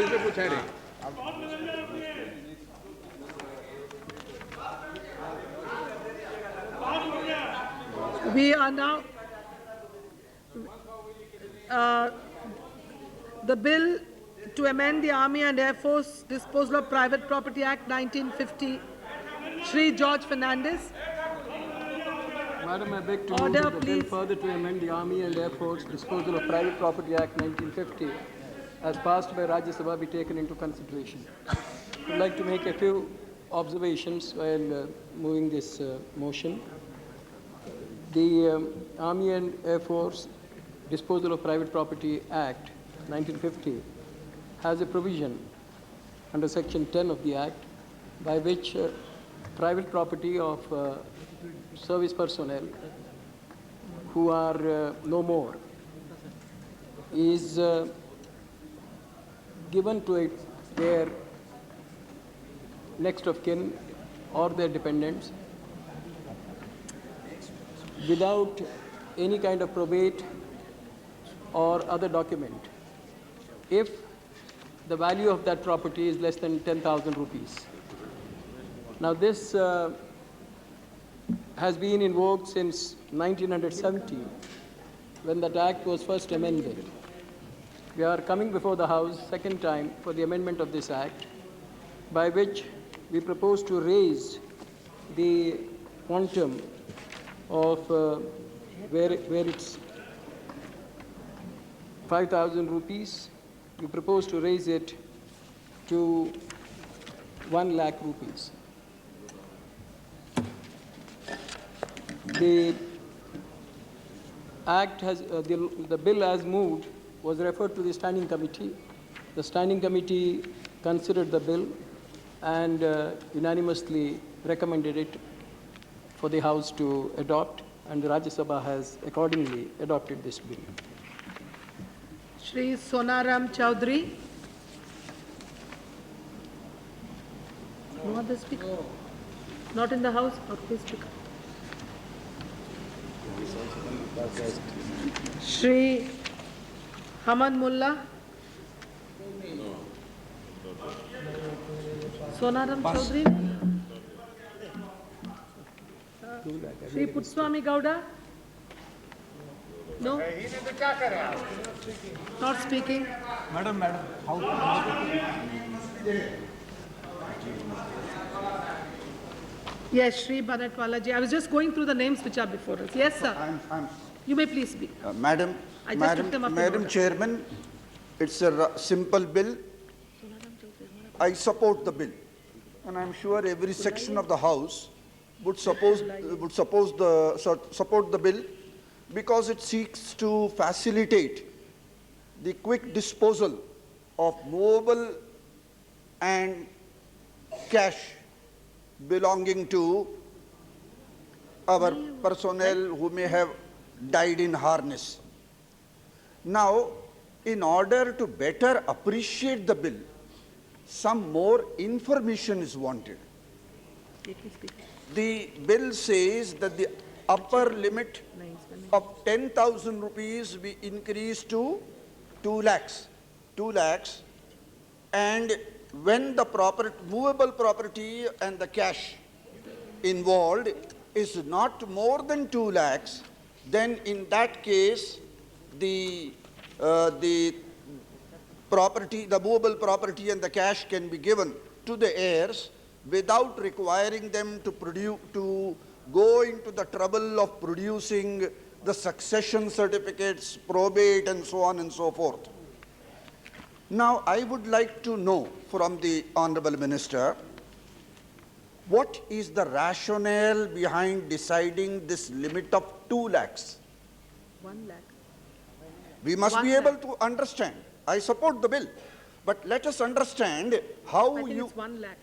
दहेज पे कुछ है नहीं. We are now, the bill to amend the Army and Air Force Disposal of Private Property Act 1950, Shri George Fernandes. Madam, I beg to Order, move that the bill please. further to amend the Army and Air Force Disposal of Private Property Act 1950, as passed by Rajya Sabha, be taken into consideration. I would like to make a few observations while moving this motion. The Army and Air Force Disposal of Private Property Act 1950 has a provision under Section 10 of the Act by which private property of service personnel who are no more is given to their next of kin or their dependents without any kind of probate or other document if the value of that property is less than 10,000 rupees. Now this has been in vogue since 1970 when that act was first amended. We are coming before the House second time for the amendment of this act by which we propose to raise the quantum of where it's 5,000 rupees. We propose to raise it to 1 lakh rupees. The act has, the bill as moved was referred to the standing committee. The standing committee considered the bill and unanimously recommended it for the House to adopt, and the Rajya Sabha has accordingly adopted this bill. Shri Sonaram Chowdhury. No other speaker? Not in the House? Or please speak. Shri Hamad Mullah. Sonaram Chowdhury. Shri Putswami Gowda. No? Not speaking. Madam, how? Yes, Shri Banatwala ji. I was just going through the names which are before us. Yes, sir. You may please speak. Madam Chairman, it's a simple bill. I support the bill, and I'm sure every section of the House would support the bill because it seeks to facilitate the quick disposal of movable and cash belonging to our personnel who may have died in harness. Now, in order to better appreciate the bill, some more information is wanted. The bill says that the upper limit of 10,000 rupees be increased to 2 lakhs. 2 lakhs. And when the movable property and the cash involved is not more than 2 lakhs, then in that case, the movable property and the cash can be given to the heirs without requiring them to go into the trouble of producing the succession certificates, probate, and so on and so forth. Now, I would like to know from the Honorable Minister, what is the rationale behind deciding this limit of 2 lakhs? 1 lakh. We must be able to understand. I support the bill, but let us understand how I think you... it's 1 lakh.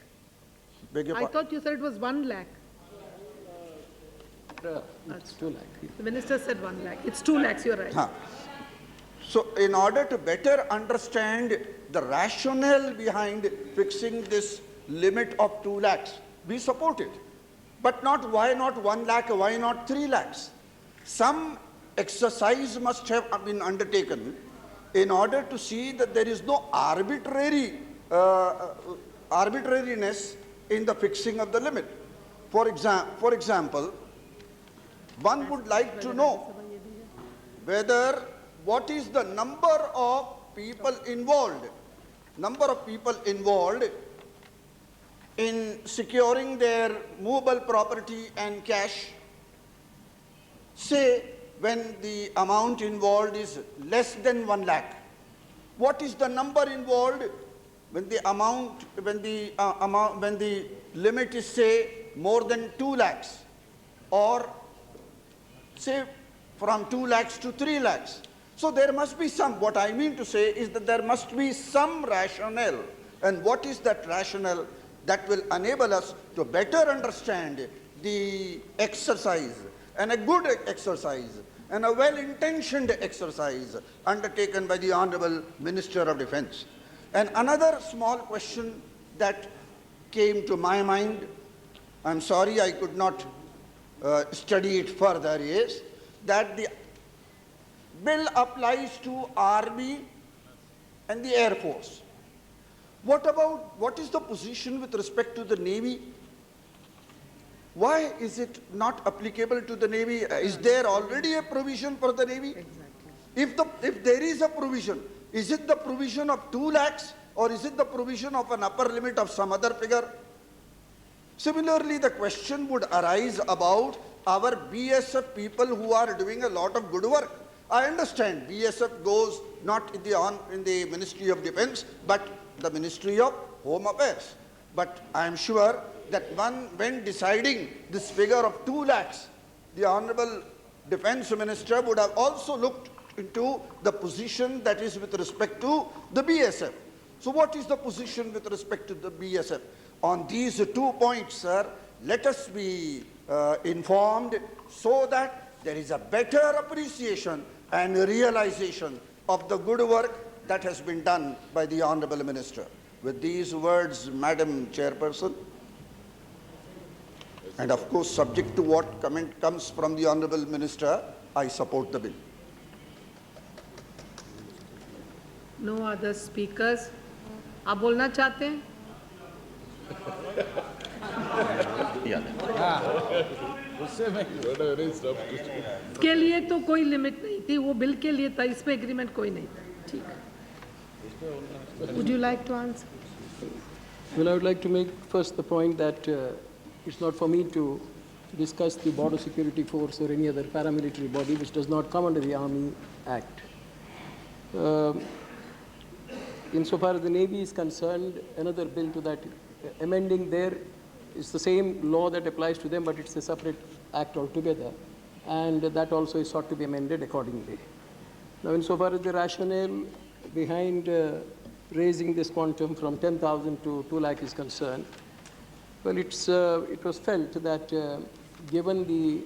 Beg your I pardon? thought you said it was 1 lakh. It's 2 lakhs. The minister said 1 lakh. It's 2 lakhs, you're right. Huh. So, in order to better understand the rationale behind fixing this limit of 2 lakhs, we support it. But why not 1 lakh, why not 3 lakhs? Some exercise must have been undertaken in order to see that there is no arbitrariness in the fixing of the limit. For example, one would like to know whether what is the number of people involved in securing their movable property and cash. Say when the amount involved is less than 1 lakh. What is the number involved when the limit is, say, more than 2 lakhs, or say from 2 lakhs to 3 lakhs? So there must be some, what I mean to say is that there must be some rationale. And what is that rationale that will enable us to better understand the exercise, and a good exercise, and a well-intentioned exercise undertaken by the Honorable Minister of Defence. And another small question that came to my mind, I'm sorry I could not study it further, is that the bill applies to Army and the Air Force. What is the position with respect to the Navy? Why is it not applicable to the Navy? Is there already a provision for the Navy? Exactly. If there is a provision, is it the provision of 2 lakhs, or is it the provision of an upper limit of some other figure? Similarly, the question would arise about our BSF people who are doing a lot of good work. I understand BSF goes not in the Ministry of Defence, but the Ministry of Home Affairs. But I am sure that when deciding this figure of 2 lakhs, the Honorable Defence Minister would have also looked into the position that is with respect to the BSF. So what is the position with respect to the BSF? On these 2 points, sir, let us be informed so that there is a better appreciation and realization of the good work that has been done by the Honorable Minister. With these words, Madam Chairperson, and of course subject to what comment comes from the Honorable Minister, I support the bill. No other speakers. आप बोलना चाहते हैं? इसके लिए तो कोई limit नहीं थी, वो बिल के लिए था, इसमें एग्रीमेंट कोई नहीं था. ठीक है. Would you like to answer? Well, I would like to make first the point that it's not for me to discuss the Border Security Force or any other paramilitary body which does not come under the Army Act. Insofar as the Navy is concerned, another bill to that amending there is the same law that applies to them, but it's a separate act altogether, and that also is sought to be amended accordingly. Now, insofar as the rationale behind raising this quantum from 10,000 to 2 lakh is concerned, well, it was felt that given the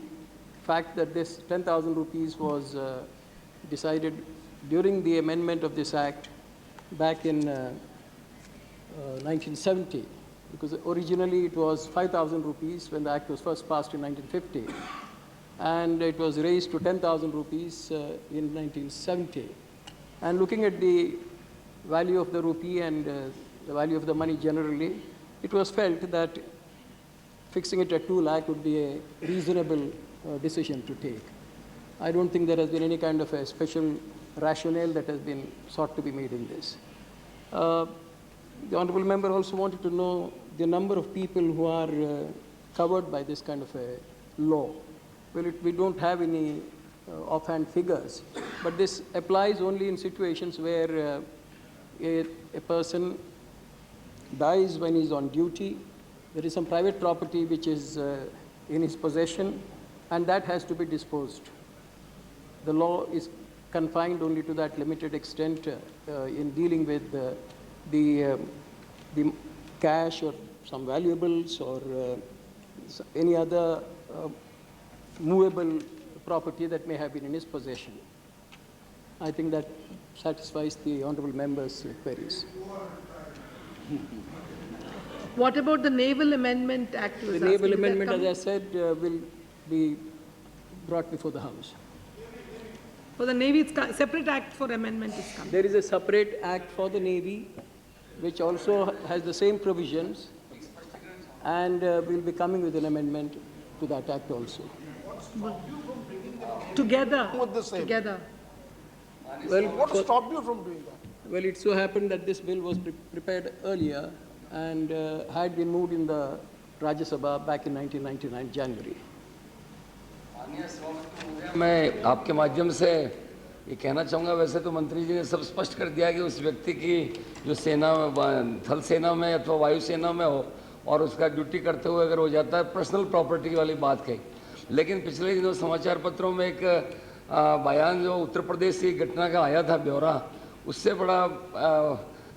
fact that this 10,000 rupees was decided during the amendment of this act back in 1970, because originally it was 5,000 rupees when the act was first passed in 1950, and it was raised to 10,000 rupees in 1970. And looking at the value of the rupee and the value of the money generally, it was felt that fixing it at 2 lakh would be a reasonable decision to take. I don't think there has been any kind of a special rationale that has been sought to be made in this. The Honourable Member also wanted to know the number of people who are covered by this kind of a law. Well, we don't have any offhand figures, but this applies only in situations where a person dies when he's on duty, there is some private property which is in his possession, and that has to be disposed. The law is confined only to that limited extent in dealing with the cash or some valuables or any other movable property that may have been in his possession. I think that satisfies the Honourable Member's queries. What about the Naval Amendment Act? The Naval Amendment, as I said, will be brought before the House. For the Navy, it's separate act for amendment is coming. There is a separate act for the Navy, which also has the same provisions, and we'll be coming with an amendment to that act also. Together, With the same. together. Well, What stopped you from doing that? well, it so happened that this bill was prepared earlier and had been moved in the Rajya Sabha back in 1999, January. मैं आपके माध्यम से ये कहना चाहूँगा, वैसे तो मंत्री जी ने सब स्पष्ट कर दिया कि उस व्यक्ति की जो सेना थल सेना में अथवा वायु सेना में हो और उसका ड्यूटी करते हुए अगर हो जाता है, पर्सनल प्रॉपर्टी वाली बात कही। लेकिन पिछले दिनों समाचार पत्रों में एक बयान जो उत्तर प्रदेश की घटना का आया था ब्यौरा, उससे बड़ा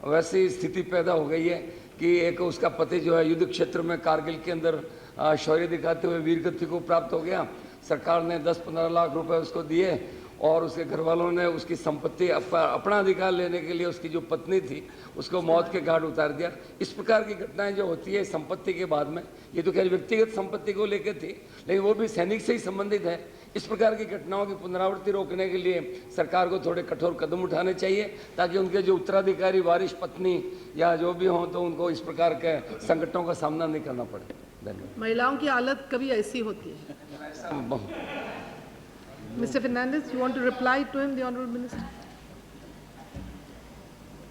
वैसी स्थिति पैदा हो गई है कि एक उसका पति जो है युद्ध क्षेत्र में कारगिल के अंदर शौर्य दिखाते हुए वीरगति को प्राप्त हो गया। सरकार ने 10-15 लाख रुपए उसको दिए और उसके घर वालों ने उसकी संपत्ति अपना अधिकार लेने के लिए उसकी जो पत्नी थी उसको मौत के घाट उतार दिया। इस प्रकार की घटनाएं जो होती है संपत्ति के बाद में, ये तो खैर व्यक्तिगत संपत्ति को लेकर थी, लेकिन वो भी सैनिक से ही संबंधित है। इस प्रकार की घटनाओं की पुनरावृत्ति रोकने के लिए सरकार को थोड़े कठोर कदम उठाने चाहिए, ताकि उनके जो उत्तराधिकारी, वारिस पत्नी या जो भी हों, तो उनको इस प्रकार के संकटों का सामना नहीं करना पड़े। धन्यवाद। महिलाओं की हालत कभी ऐसी होती है। Mr. Fernandes, you want to reply to him, the Honourable Minister?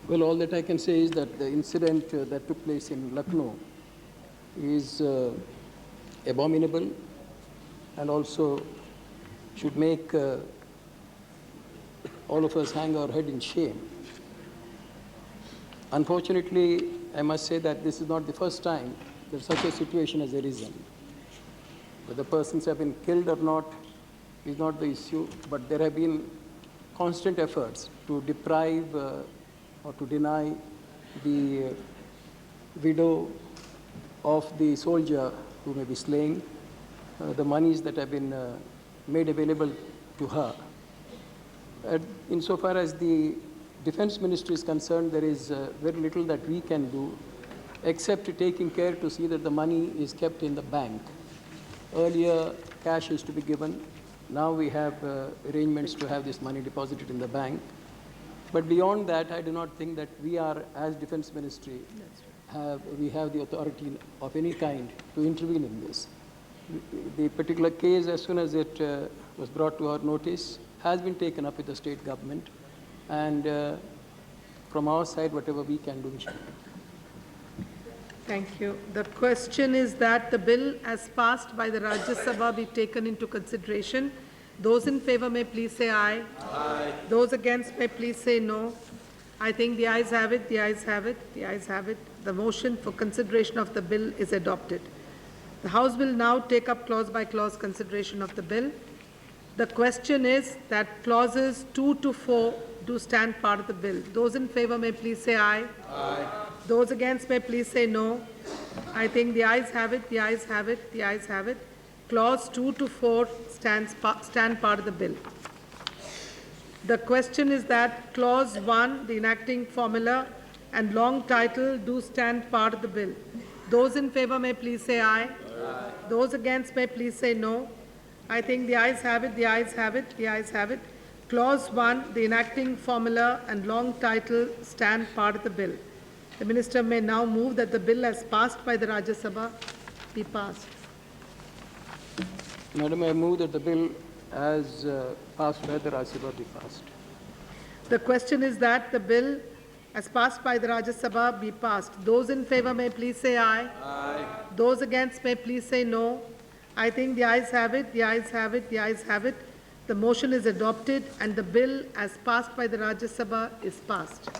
Well, all that I can say is that the incident that took place in Lucknow is abominable and also should make all of us hang our head in shame. Unfortunately, I must say that this is not the first time that such a situation has arisen. Whether persons have been killed or not is not the issue, but there have been constant efforts to deprive or to deny the widow of the soldier who may be slain the monies that have been made available to her. Insofar as the Defense Ministry is concerned, there is very little that we can do except taking care to see that the money is kept in the bank. Earlier, cash used to be given. Now we have arrangements to have this money deposited in the bank. But beyond that, I do not think that we are, as Defense Ministry, we have the authority of any kind to intervene in this. The particular case, as soon as it was brought to our notice, has been taken up with the state government, and from our side, whatever we can do, we shall do. Thank you. The question is that the bill as passed by the Rajya Sabha be taken into consideration. Those in favor may please say aye. Aye. Those against may please say no. I think the ayes have it, the ayes have it, the ayes have it. The motion for consideration of the bill is adopted. The House will now take up clause by clause consideration of the bill. The question is that clauses 2 to 4 do stand part of the bill. Those in favor may please say aye. Aye. Those against may please say no. I think the ayes have it, the ayes have it, the ayes have it. Clause 2 to 4 stand part of the bill. The question is that clause 1, the enacting formula and long title do stand part of the bill. Those in favor may please say aye. Aye. Those against may please say no. I think the ayes have it, the ayes have it, the ayes have it. Clause 1, the enacting formula and long title stand part of the bill. The Minister may now move that the bill as passed by the Rajya Sabha be passed. Madam, I move that the bill as passed by the Rajya Sabha be passed. The question is that the bill as passed by the Rajya Sabha be passed. Those in favor may please say aye. Aye. Those against may please say no. I think the ayes have it, the ayes have it, the ayes have it. The motion is adopted and the bill as passed by the Rajya Sabha is passed.